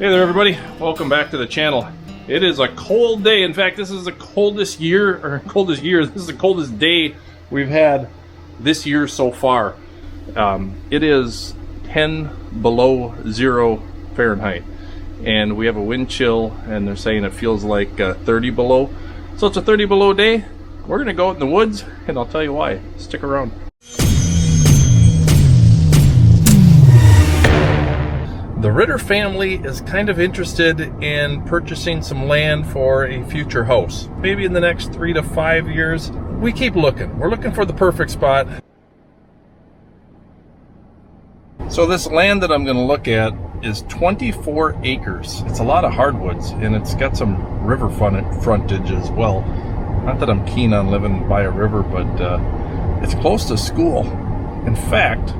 Hey there everybody, welcome back to the channel. It is a cold day. In fact, this is the coldest this is the coldest day we've had this year so far. It is 10 below 0 Fahrenheit and we have a wind chill and they're saying it feels like 30 below. So it's a 30 below day. We're gonna go out in the woods and I'll tell you why. Stick around. The Ritter family is kind of interested in purchasing some land for a future house. Maybe in the next 3 to 5 years. We keep looking. We're looking for the perfect spot. So this land that I'm going to look at is 24 acres. It's a lot of hardwoods and it's got some river frontage as well. Not that I'm keen on living by a river, but it's close to school. In fact,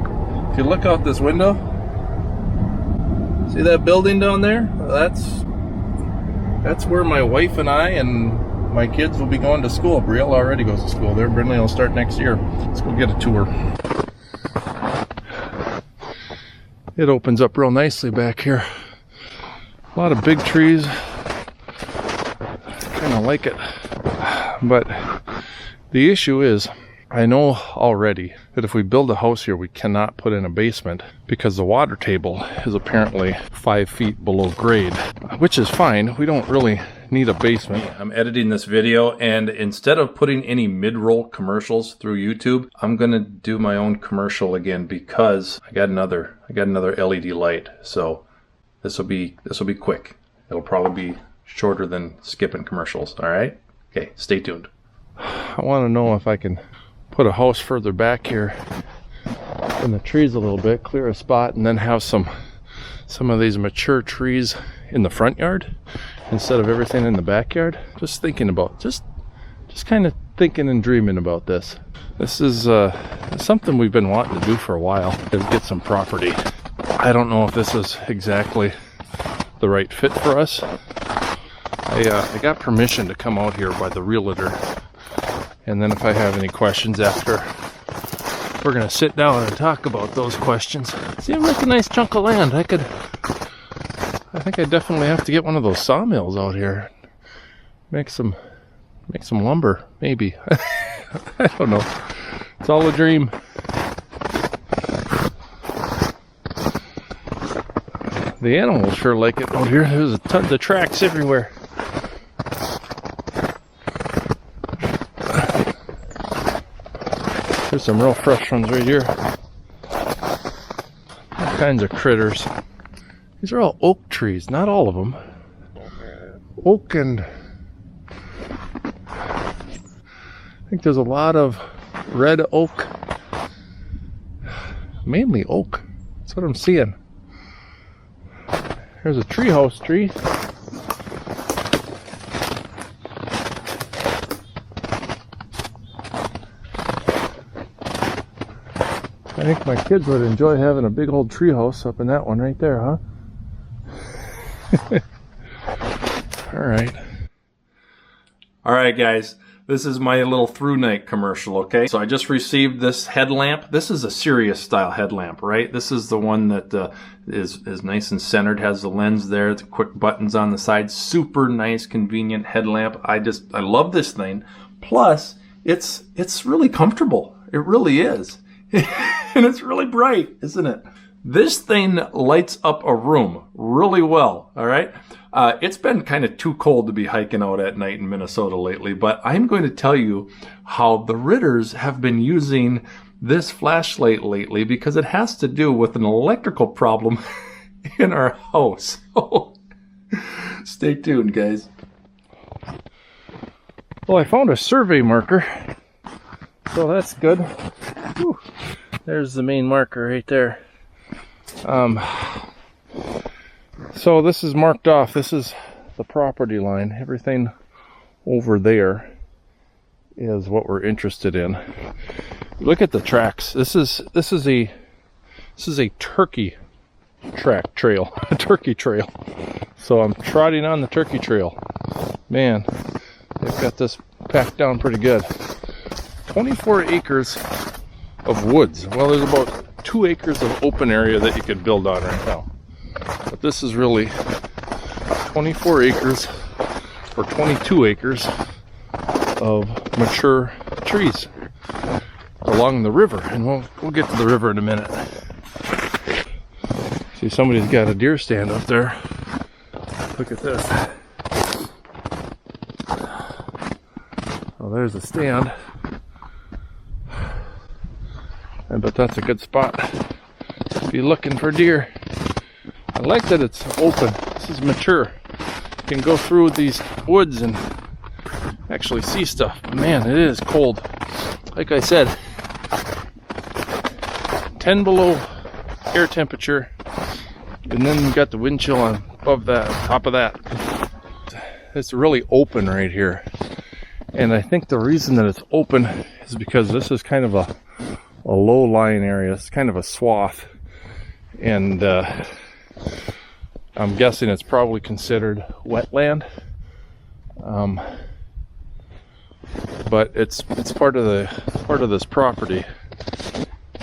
if you look out this window, see that building down there? That's where my wife and I and my kids will be going to school. Brielle already goes to school there. Brindley will start next year. Let's go get a tour. It opens up real nicely back here. A lot of big trees. Kind of like it. But the issue is, I know already that if we build a house here, we cannot put in a basement because the water table is apparently 5 feet below grade, which is fine. We don't really need a basement. I'm editing this video, and instead of putting any mid-roll commercials through YouTube, I'm gonna do my own commercial again because I got another LED light. So this will be quick. It'll probably be shorter than skipping commercials. All right? Okay, stay tuned. I want to know if I can put a house further back here in the trees a little bit, clear a spot, and then have some of these mature trees in the front yard instead of everything in the backyard. Just thinking about, just kind of thinking and dreaming about this. This is something we've been wanting to do for a while, is get some property. I don't know if this is exactly the right fit for us. I got permission to come out here by the realtor. And then if I have any questions after, we're going to sit down and talk about those questions. Seems like a nice chunk of land. I think I definitely have to get one of those sawmills out here. Make some lumber, maybe. I don't know. It's all a dream. The animals sure like it out here. There's a ton of tracks everywhere. There's some real fresh ones right here. All kinds of critters. These are all oak trees, not all of them. Oak and I think there's a lot of red oak. Mainly oak. That's what I'm seeing. There's a treehouse tree. I think my kids would enjoy having a big old treehouse up in that one right there, huh? All right, guys. This is my little through night commercial, okay? So I just received this headlamp. This is a serious style headlamp, right? This is the one that is nice and centered, has the lens there, the quick buttons on the side. Super nice, convenient headlamp. I love this thing. Plus, it's really comfortable. It really is. And it's really bright, isn't it? This thing lights up a room really well, all right? It's been kind of too cold to be hiking out at night in Minnesota lately, but I'm going to tell you how the Ritters have been using this flashlight lately because it has to do with an electrical problem in our house. So stay tuned, guys. Well, I found a survey marker, so that's good. Whew. There's the main marker right there. So this is marked off. This is the property line. Everything over there is what we're interested in. Look at the tracks. This is a turkey trail. A turkey trail. So I'm trotting on the turkey trail. Man, they've got this packed down pretty good. 24 acres of woods. Well, there's about 2 acres of open area that you could build on right now. But this is really 24 acres or 22 acres of mature trees along the river, and we'll get to the river in a minute. See, somebody's got a deer stand up there. Look at this. Well, there's a stand. I bet that's a good spot if you're looking for deer. I like that it's open. This is mature. You can go through these woods and actually see stuff. But man, it is cold. Like I said, 10 below air temperature, and then you got the wind chill on above that, top of that. It's really open right here, and I think the reason that it's open is because this is kind of a low-lying area. It's kind of a swath, and I'm guessing it's probably considered wetland. But it's part of this property,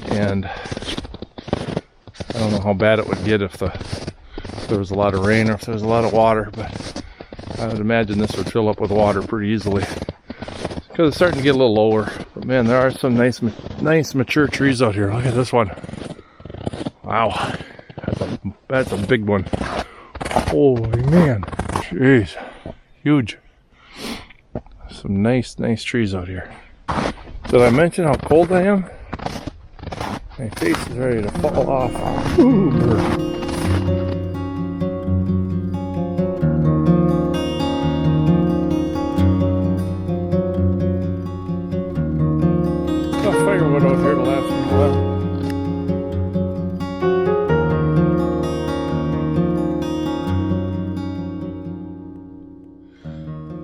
and I don't know how bad it would get if there was a lot of rain or if there was a lot of water, but I would imagine this would fill up with water pretty easily because it's starting to get a little lower. But man, there are some nice mature trees out here. Look at this one. Wow, that's a big one. Holy man, jeez, huge. Some nice trees out here. Did I mention how cold I am? My face is ready to fall off. Ooh. Got firewood out here to last me a while.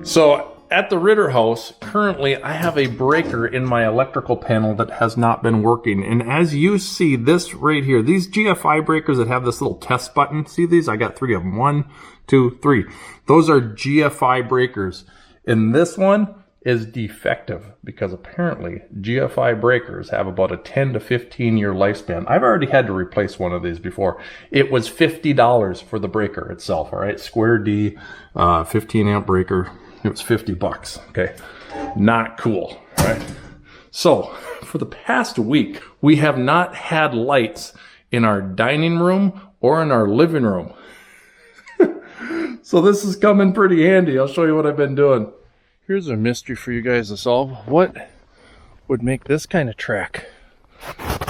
So at the Ritter house, currently I have a breaker in my electrical panel that has not been working. And as you see this right here, these GFI breakers that have this little test button, see these? I got 3 of them. 1, 2, 3. Those are GFI breakers. And this one is defective because apparently GFI breakers have about a 10 to 15 year lifespan. I've already had to replace one of these before. It was $50 for the breaker itself, all right? Square D, 15 amp breaker. It was $50, okay? Not cool, right? So, for the past week, we have not had lights in our dining room or in our living room. So this is coming pretty handy. I'll show you what I've been doing. Here's a mystery for you guys to solve. What would make this kind of track?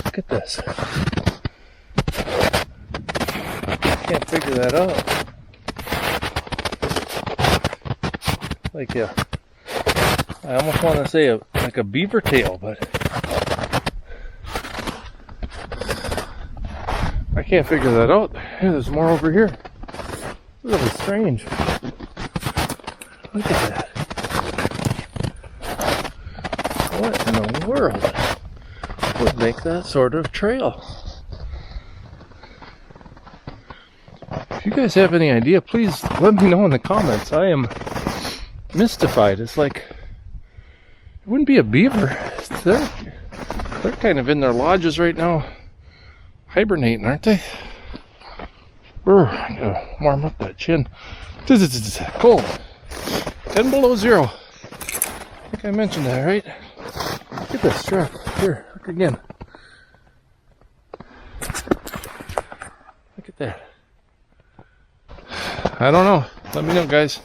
Look at this. Can't figure that out. Like I almost want to say like a beaver tail, but I can't figure that out. Hey, there's more over here. Really strange. Look at that. What in the world would make that sort of trail? If you guys have any idea, please let me know in the comments. I am mystified. It's like it wouldn't be a beaver. They're kind of in their lodges right now, hibernating, aren't they? I gotta warm up that chin. Cold. 10 below 0. I think I mentioned that, right? Look at this strap. Here, look again. Look at that. I don't know. Let me know, guys.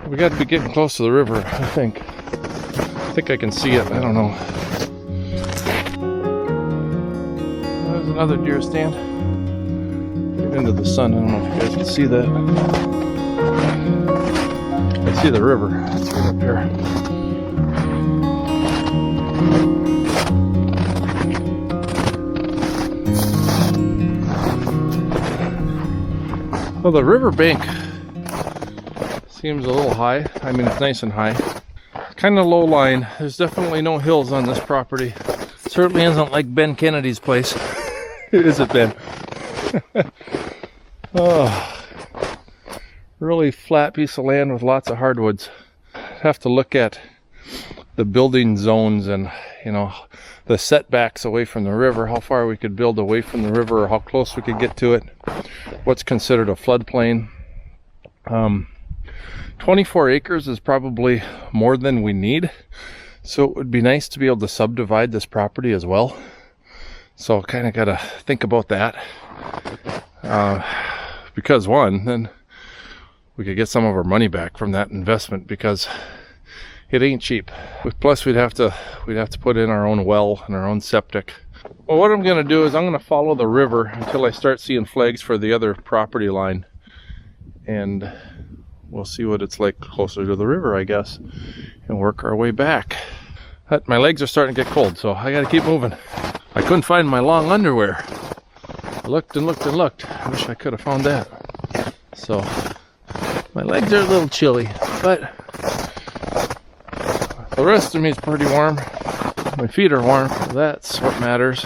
We got to be getting close to the river, I think. I think I can see it. I don't know. There's another deer stand. Get into the sun. I don't know if you guys can see that. I see the river. It's right up here. Well, the riverbank seems a little high. I mean, it's nice and high. Kind of low lying. There's definitely no hills on this property. Certainly isn't like Ben Kennedy's place. Is it, Ben? Oh, really flat piece of land with lots of hardwoods. I'd have to look at the building zones and, you know, the setbacks away from the river, how far we could build away from the river or how close we could get to it, what's considered a floodplain. 24 acres is probably more than we need, so it would be nice to be able to subdivide this property as well. So kind of got to think about that, because one, then we could get some of our money back from that investment, because it ain't cheap. Plus we'd have to put in our own well and our own septic. Well, what I'm going to do is I'm going to follow the river until I start seeing flags for the other property line, and we'll see what it's like closer to the river, I guess, and work our way back. My legs are starting to get cold, so I got to keep moving. I couldn't find my long underwear. I looked and looked and looked. I wish I could have found that. So my legs are a little chilly, but the rest of me is pretty warm. My feet are warm. That's what matters.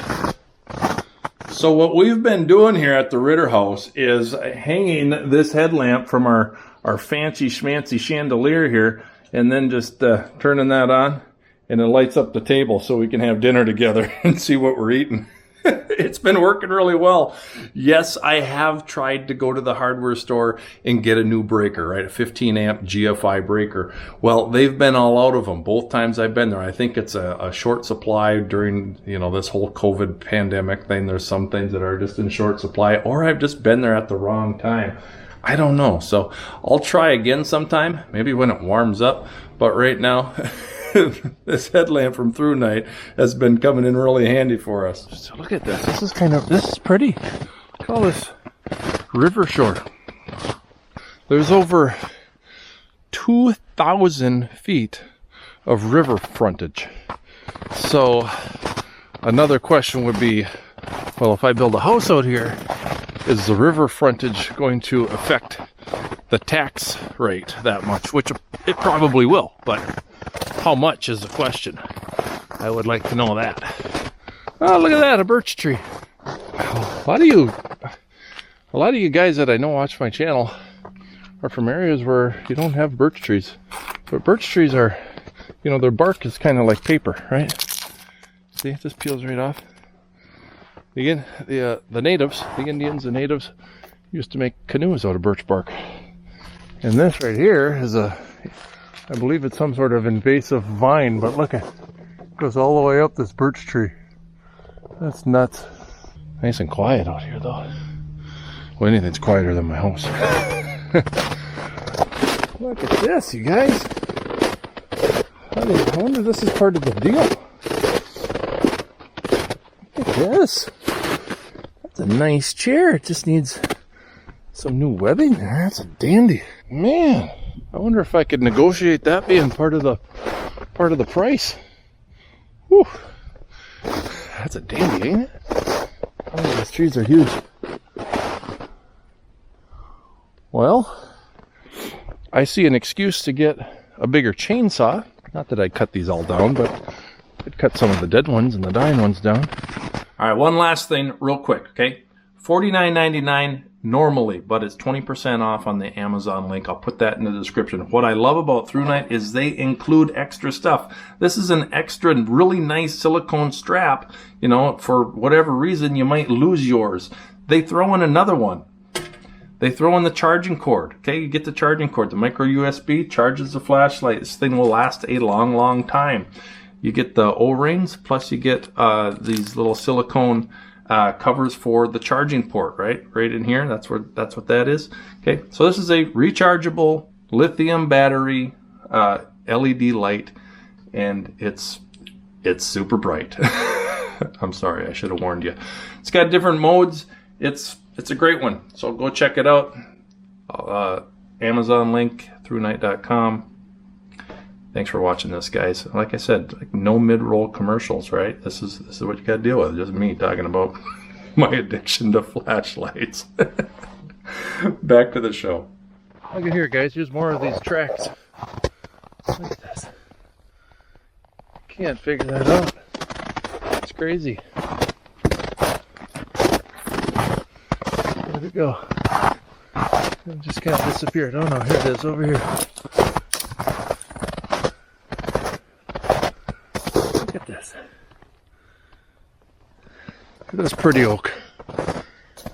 So what we've been doing here at the Ritter house is hanging this headlamp from our fancy schmancy chandelier here, and then just turning that on, and it lights up the table so we can have dinner together and see what we're eating. It's been working really well. Yes, I have tried to go to the hardware store and get a new breaker, right? A 15 amp GFI breaker. Well, they've been all out of them both times I've been there. I think it's a short supply during, you know, this whole COVID pandemic thing. There's some things that are just in short supply, or I've just been there at the wrong time. I don't know. So I'll try again sometime, maybe when it warms up. But right now, this headlamp from Through Night has been coming in really handy for us. So look at this. This is pretty. Look at all this river shore. There's over 2,000 feet of river frontage. So another question would be, well, if I build a house out here, is the river frontage going to affect the tax rate that much? Which it probably will, but how much is the question. I would like to know that. Oh, look at that, a birch tree. A lot of you guys that I know watch my channel are from areas where you don't have birch trees. But birch trees are, you know, their bark is kind of like paper, right? See, it just peels right off. The natives, the Indians, the natives used to make canoes out of birch bark. And this right here is I believe it's some sort of invasive vine, but look, it goes all the way up this birch tree. That's nuts. Nice and quiet out here, though. Well, anything's quieter than my house. Look at this, you guys. I wonder if this is part of the deal. Look at this. That's a nice chair. It just needs some new webbing there. That's a dandy. Man, I wonder if I could negotiate that being part of the price. Whew. That's a dandy, ain't it? Oh, these trees are huge. Well, I see an excuse to get a bigger chainsaw. Not that I'd cut these all down, but I'd cut some of the dead ones and the dying ones down. All right, one last thing real quick, okay? $49.99 normally, but it's 20% off on the Amazon link. I'll put that in the description. What I love about Through Night is they include extra stuff. This is an extra really nice silicone strap. You know, for whatever reason, you might lose yours. They throw in another one. They throw in the charging cord. Okay, you get the charging cord. The micro USB charges the flashlight. This thing will last a long, long time. You get the O-rings, plus you get these little silicone covers for the charging port, right in here. That's what that is. Okay, so this is a rechargeable lithium battery LED light, and it's super bright. I'm sorry, I should have warned you. It's got different modes. It's a great one, so go check it out. Amazon link, throughnight.com. Thanks for watching this, guys. Like I said, like no mid-roll commercials, right? This is what you got to deal with. Just me talking about my addiction to flashlights. Back to the show. Look at here, guys. Here's more of these tracks. Look at this. Can't figure that out. It's crazy. Where'd it go? It just kind of disappeared. Oh no, here it is, over here. this pretty oak.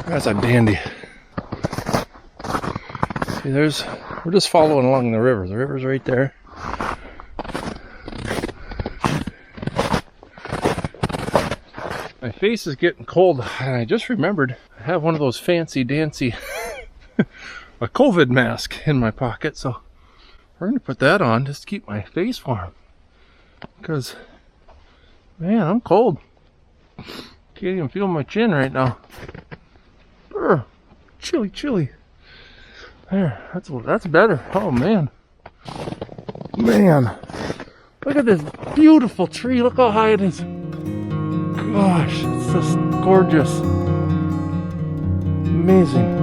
That's a dandy. See, we're just following along the river. The river's right there. My face is getting cold, and I just remembered I have one of those fancy dancy a COVID mask in my pocket, so we're gonna put that on just to keep my face warm. Because, man, I'm cold. Can't even feel my chin right now. Urgh, chilly. There, that's better. Oh man, look at this beautiful tree. Look how high it is. Gosh, it's just gorgeous. Amazing.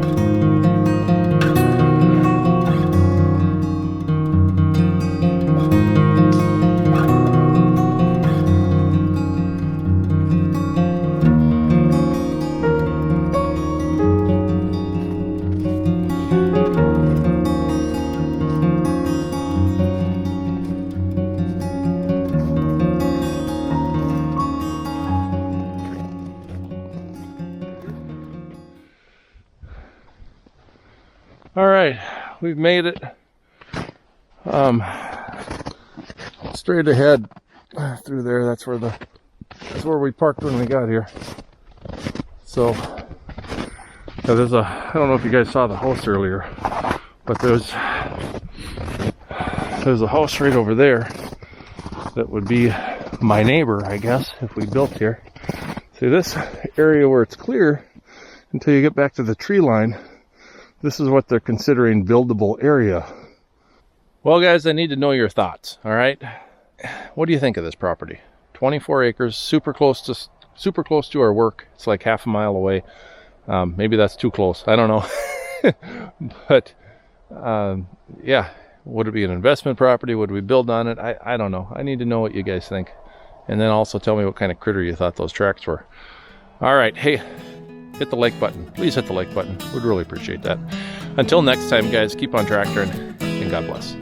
All right, we've made it straight ahead through there. That's where we parked when we got here. So I don't know if you guys saw the house earlier, but there's a house right over there that would be my neighbor, I guess, if we built here. See this area where it's clear until you get back to the tree line. This is what they're considering buildable area. Well, guys, I need to know your thoughts. All right, what do you think of this property? 24 acres, super close to our work. It's like half a mile away. Maybe that's too close. I don't know. But yeah, would it be an investment property? Would we build on it? I don't know. I need to know what you guys think, and then also tell me what kind of critter you thought those tracks were. All right, hey. Hit the like button. Please hit the like button. We'd really appreciate that. Until next time, guys, keep on tractoring, and God bless.